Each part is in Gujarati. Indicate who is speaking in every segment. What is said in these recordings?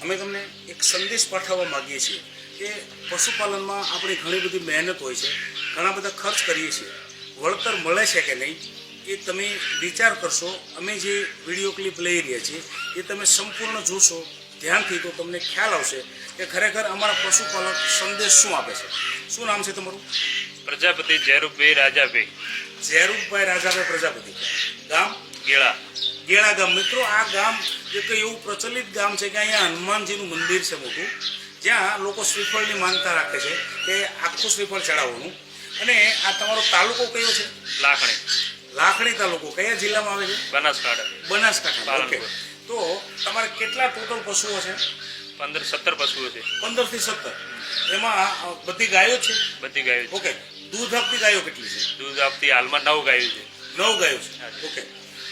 Speaker 1: અમે તમને એક સંદેશ પાઠવવા માગીએ છીએ કે પશુપાલનમાં આપણી ઘણી બધી મહેનત હોય છે, ઘણા બધા ખર્ચ કરીએ છીએ, વળતર મળે છે કે નહીં એ તમે વિચાર કરશો. અમે જે વિડીયો ક્લિપ લઈ રહ્યા છીએ એ તમે સંપૂર્ણ જોશો ધ્યાનથી તો તમને ખ્યાલ આવશે કે ખરેખર અમારા પશુપાલક સંદેશ શું આપે છે. શું નામ છે તમારું?
Speaker 2: પ્રજાપતિ જયરૂપભાઈ રાજાભાઈ.
Speaker 1: જયરૂપભાઈ રાજાભાઈ પ્રજાપતિ. ગામ?
Speaker 2: ગેળા.
Speaker 1: ગેળા ગામ. મિત્રો, આ ગામ એક એવું પ્રચલિત ગામ છે કે અહીંયા હનુમાનજીનું મંદિર છે મોટું, જ્યાં લોકો શ્રીફળની માનતા રાખે છે કે આખું શ્રીફળ ચડાવવાનું. અને આ તમારો તાલુકો કયો છે?
Speaker 2: લાખણી.
Speaker 1: લાખણી તાલુકો કયા જિલ્લામાં આવે છે?
Speaker 2: બનાસકાંઠા.
Speaker 1: બનાસકાંઠા. ઓકે. તો તમારે કેટલા ટોટલ પશુઓ છે?
Speaker 2: 15-17 પશુઓ છે.
Speaker 1: 15 થી 17. એમાં બધી ગાયો છે?
Speaker 2: બધી ગાયો છે.
Speaker 1: ઓકે. દૂધ આપતી ગાયો કેટલી છે?
Speaker 2: દૂધ આપતી હાલમાં 9 ગાયો છે.
Speaker 1: 9 ગાયો છે. ઓકે.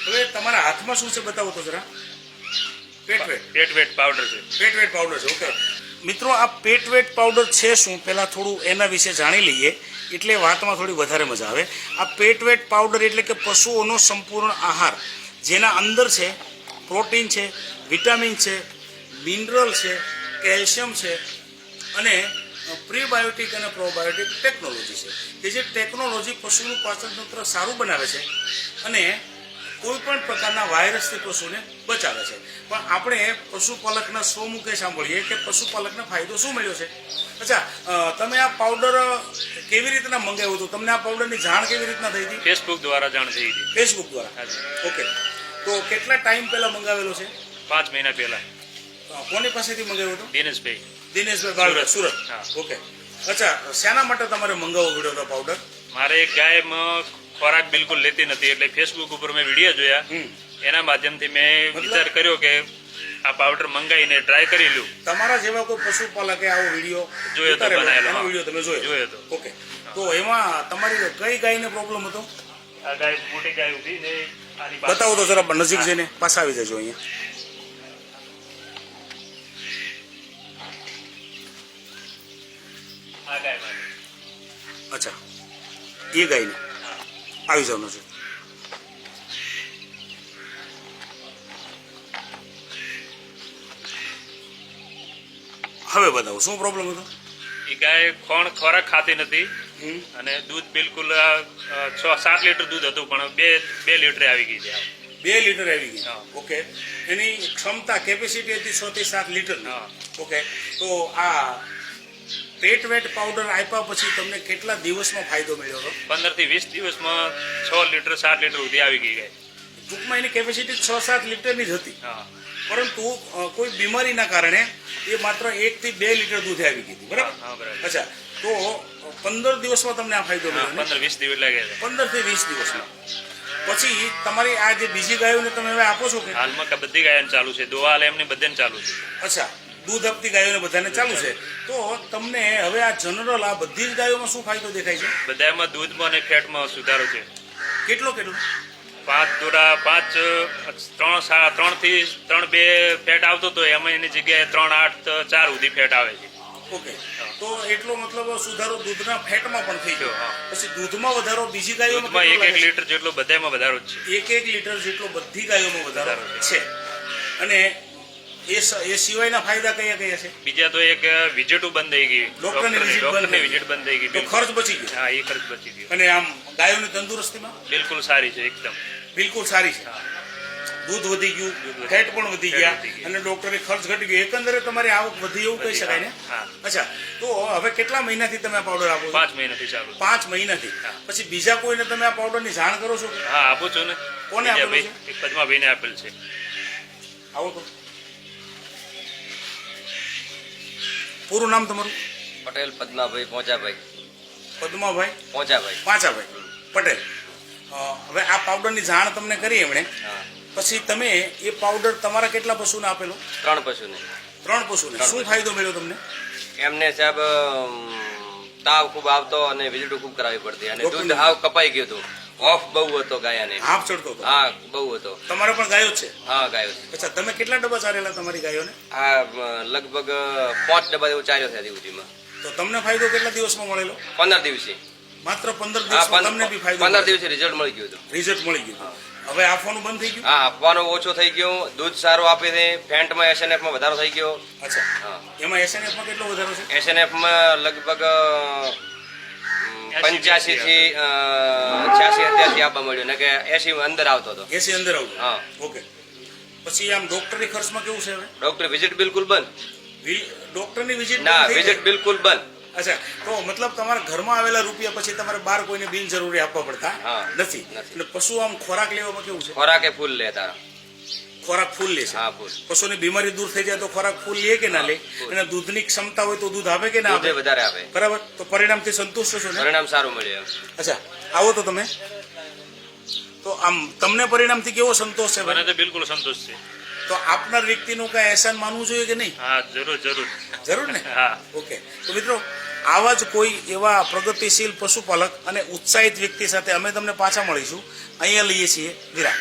Speaker 1: હવે તમારા હાથમાં શું છે બતાવો તો જરા.
Speaker 2: પેટવેટ પાવડર છે.
Speaker 1: પેટવેટ પાવડર છે. ઓકે મિત્રો, આ પેટવેટ પાવડર છે શું પહેલાં થોડું એના વિશે જાણી લઈએ એટલે વાતમાં થોડી વધારે મજા આવે. આ પેટવેટ પાવડર એટલે કે પશુઓનો સંપૂર્ણ આહાર, જેના અંદર છે પ્રોટીન છે, વિટામિન છે, મિનરલ છે, કેલ્શિયમ છે અને પ્રીબાયોટિક અને પ્રોબાયોટિક ટેકનોલોજી છે કે જે ટેકનોલોજી પશુનું પાચનતંત્ર સારું બનાવે છે અને કોઈ પણ પ્રકારના વાયરસથી પશુને બચાવે છે. પણ આપણે પશુપાલકના સ્વમુખે સાંભળીએ કે પશુપાલકને ફાયદો શું મળ્યો છે. અચ્છા, તમે આ પાવડર કેવી રીતના મંગાવ્યું હતું? તમને આ પાવડરની જાણ કેવી રીતના થઈ હતી?
Speaker 2: ફેસબુક દ્વારા જાણ થઈ હતી.
Speaker 1: ફેસબુક દ્વારા. ઓકે. તો કેટલા ટાઈમ પહેલા મંગાવેલો છે?
Speaker 2: 5 મહિના પહેલા.
Speaker 1: કોની પાસેથી મંગાવ્યો હતો?
Speaker 2: દિનેશભાઈ.
Speaker 1: દિનેશભાઈ બાળવા, સુરત. ઓકે. અચ્છા, શેના માટે તમારે મંગાવવો પડ્યો હતો પાવડર?
Speaker 2: મારે એક ગાયમાં ખોરાક બિલકુલ લેતી નથી એટલે ફેસબુક ઉપર મેં વિડીયો જોયા, એના માધ્યમથી મેં વિચાર કર્યો કે આ પાવડર મંગાવીને ટ્રાય કરી લઉં.
Speaker 1: તમારા જેવા કોઈ પશુપાલકે આવો વિડીયો
Speaker 2: જોયો તો, બનાવેલો
Speaker 1: વિડીયો તમે જોયો
Speaker 2: હતો.
Speaker 1: ઓકે. તો એમાં તમારી કઈ ગાયને પ્રોબ્લેમ હતો?
Speaker 2: આ ગાય મોટી ગાય ઉભી ને આની
Speaker 1: બતાવો તો જરા નજીક જઈને. પાછા આવી જજો અહીંયા.
Speaker 2: આ ગાય માટે.
Speaker 1: અચ્છા, એ ગાયને આવી જવાનું છે. હવે બતાવો શું પ્રોબ્લેમ હતો?
Speaker 2: એ ગાય ખોરાક ખાતી નથી અને દૂધ બિલકુલ 6-7 લીટર દૂધ હતું પણ 2 લીટર આવી ગઈ છે.
Speaker 1: 2 લીટર આવી ગઈ. ઓકે. એની ક્ષમતા કેપેસિટી હતી 6 થી 7 લીટર. ઓકે. તો આ પેટવેટ પાવડર આપ્યા પછી તમને કેટલા દિવસમાં ફાયદો મળ્યો હતો?
Speaker 2: 15 થી 20 દિવસમાં 6 લીટર 7 લીટર સુધી આવી ગઈ ગાય.
Speaker 1: ટૂંકમાં એની કેપેસિટી 6-7 લીટરની જ હતી, પરંતુ કોઈ બીમારીના કારણે એ માત્ર 1 થી 2 લીટર દૂધ આવી ગઈ હતી. બરાબર? અચ્છા, તો 15 દિવસમાં તમને આ ફાયદો મળ્યો?
Speaker 2: 15-20 દિવસ લાગે છે.
Speaker 1: 15 થી 20 દિવસમાં. પછી તમારી આ જે બીજી ગાયોને તમે હવે આપો છો કે?
Speaker 2: હાલમાં બધી ગાયોને ચાલુ છે. દોવા હાલે એમને બધાને ચાલુ છે.
Speaker 1: અચ્છા, દૂધ આપતી ગાયોને બધાને ચાલુ છે. તો તમને હવે આ જનરલ આ બધી જ ગાયોમાં શું ફાયદો દેખાય છે?
Speaker 2: બધામાં દૂધમાં અને ફેટમાં સુધારો છે.
Speaker 1: કેટલો?
Speaker 2: 3 થી 3.2 ફેટ આવતો હતો એમાં એની જગ્યાએ 3.8-4 સુધી ફેટ આવે છે.
Speaker 1: ઓકે. તો એટલો મતલબ સુધારો દૂધના ફેટમાં પણ થઈ ગયો. પછી દૂધમાં વધારો બીજી ગાયોમાં
Speaker 2: 1 લીટર જેટલો બધામાં વધારો જ છે.
Speaker 1: 1 લીટર જેટલો બધી ગાયોમાં વધારો છે. અને એ સિવાયના ફાયદા કયા કયા છે?
Speaker 2: બીજા તો એક વિઝિટો બંધ થઈ ગઈ. ડોક્ટરની વિઝિટ બંધ થઈ ગઈ.
Speaker 1: તો ખર્ચ બચી ગયો.
Speaker 2: હા, એ ખર્ચ બચી ગયો.
Speaker 1: અને આમ ગાયોની તંદુરસ્તીમાં
Speaker 2: બિલકુલ સારી છે. એકદમ
Speaker 1: બિલકુલ સારી છે. દૂધ વધી ગયું, ફેટ પણ વધી ગયા અને ડોક્ટરે ખર્ચ ઘટી ગયો. એકંદરે તમારી આવક વધી એવું કહી શકાય ને? અચ્છા, તો હવે કેટલા મહિનાથી તમે આ પાવડર આપો છો?
Speaker 2: 5 મહિનાથી ચાલુ.
Speaker 1: 5 મહિનાથી. પછી બીજા કોઈને તમે આ પાવડરની જાણ કરો છો?
Speaker 2: હા, આપું છું ને.
Speaker 1: કોને આપેલું છે?
Speaker 2: એક પદ્માભાઈને આપેલ છે.
Speaker 1: આવો તો. પૂરું નામ તમારું?
Speaker 3: પટેલ પદ્માભાઈ પોંચાભાઈ.
Speaker 1: પદ્માભાઈ
Speaker 3: પાંચાભાઈ
Speaker 1: પટેલ. હવે આ પાવડરની જાણ તમને કરી એમણે, પછી તમે એ પાવડર તમારા કેટલા પશુને આપેલો?
Speaker 3: 3 પશુને.
Speaker 1: 3 પશુને. શું ફાયદો મળ્યો તમને?
Speaker 3: એમને સાહેબ તાવ ખૂબ આવતો અને વિઝિટો ખૂબ કરાવવી પડતી અને દૂધ હાવ કપાઈ ગયું હતું. ઓફ બહુ હતો ગાયાને.
Speaker 1: હાફ ચડતો હતો?
Speaker 3: હા, બહુ હતો.
Speaker 1: તમારે પણ ગાયો છે?
Speaker 3: હા, ગાયો છે.
Speaker 1: અચ્છા, તમે કેટલા ડબ્બા ચારેલા તમારી ગાયોને?
Speaker 3: આ લગભગ 5 ડબ્બા જેવું ચાર્યો છે સુધીમાં.
Speaker 1: તો તમને ફાયદો કેટલા દિવસમાં મળેલો?
Speaker 3: 15 દિવસે.
Speaker 1: માત્ર 15 દિવસમાં તમને બી ફાયદો?
Speaker 3: 15 દિવસે રિઝલ્ટ મળી ગયું હતું.
Speaker 1: રિઝલ્ટ મળી ગયું. હવે આપવાનું બંધ થઈ ગયું?
Speaker 3: હા, આપવાનું ઓછું થઈ ગયું, દૂધ સારું આપે છે, ફેન્ટમાં SNF માં વધારો થઈ ગયો.
Speaker 1: અચ્છા,
Speaker 3: હા,
Speaker 1: એમાં SNF માં કેટલો વધારો છે?
Speaker 3: SNF માં લગભગ 85 થી 86 અત્યારથી આપવા મળ્યું ને કે 80 અંદર આવતો હતો.
Speaker 1: 80 અંદર આવતું?
Speaker 3: હા.
Speaker 1: ઓકે. પછી આમ ડોક્ટરની ખર્ચમાં કેવું છે હવે?
Speaker 3: ડોક્ટર વિઝિટ બિલકુલ બંધ.
Speaker 1: ડોક્ટરની વિઝિટ
Speaker 3: ના, વિઝિટ બિલકુલ બંધ.
Speaker 1: અચ્છા, તો મતલબ તમારા ઘરમાં આવેલા રૂપિયા પછી તમારે બહાર કોઈને બિન જરૂરી આપવા પડતા
Speaker 3: હા,
Speaker 1: નથી.
Speaker 3: નથી.
Speaker 1: એટલે પશુ આમ ખોરાક લેવામાં કેવું છે?
Speaker 3: ખોરાકે ફૂલ લે તારા.
Speaker 1: ખોરાક ફૂલ લે છે?
Speaker 3: હા, ફૂલ.
Speaker 1: પશુની બીમારી દૂર થઈ જાય તો ખોરાક ફૂલ લે કે ના લે?
Speaker 3: ફૂલ.
Speaker 1: અને દૂધની ક્ષમતા હોય તો દૂધ આપે કે ના
Speaker 3: દૂધે
Speaker 1: આપે?
Speaker 3: વધારે આપે.
Speaker 1: બરાબર, તો પરિણામથી સંતુષ્ટ છો ને?
Speaker 3: પરિણામ સારું મળ્યું.
Speaker 1: અચ્છા, આવો તો તમે તો આમ તમને પરિણામથી કેવો સંતોષ છે
Speaker 2: મને
Speaker 1: ભાઈ?
Speaker 2: તો બિલકુલ સંતોષ છે.
Speaker 1: તો આપનાર વ્યક્તિનું કઈ એહસાન માનવું જોઈએ કે નહીં?
Speaker 2: હા, જરૂર જરૂર.
Speaker 1: જરૂર ને?
Speaker 2: હા.
Speaker 1: ઓકે. તો મિત્રો, આવા જ કોઈ એવા પ્રગતિશીલ પશુપાલક અને ઉત્સાહિત વ્યક્તિ સાથે અમે તમને પાછા મળીશું. અહીંયા લઈએ છીએ વિરામ.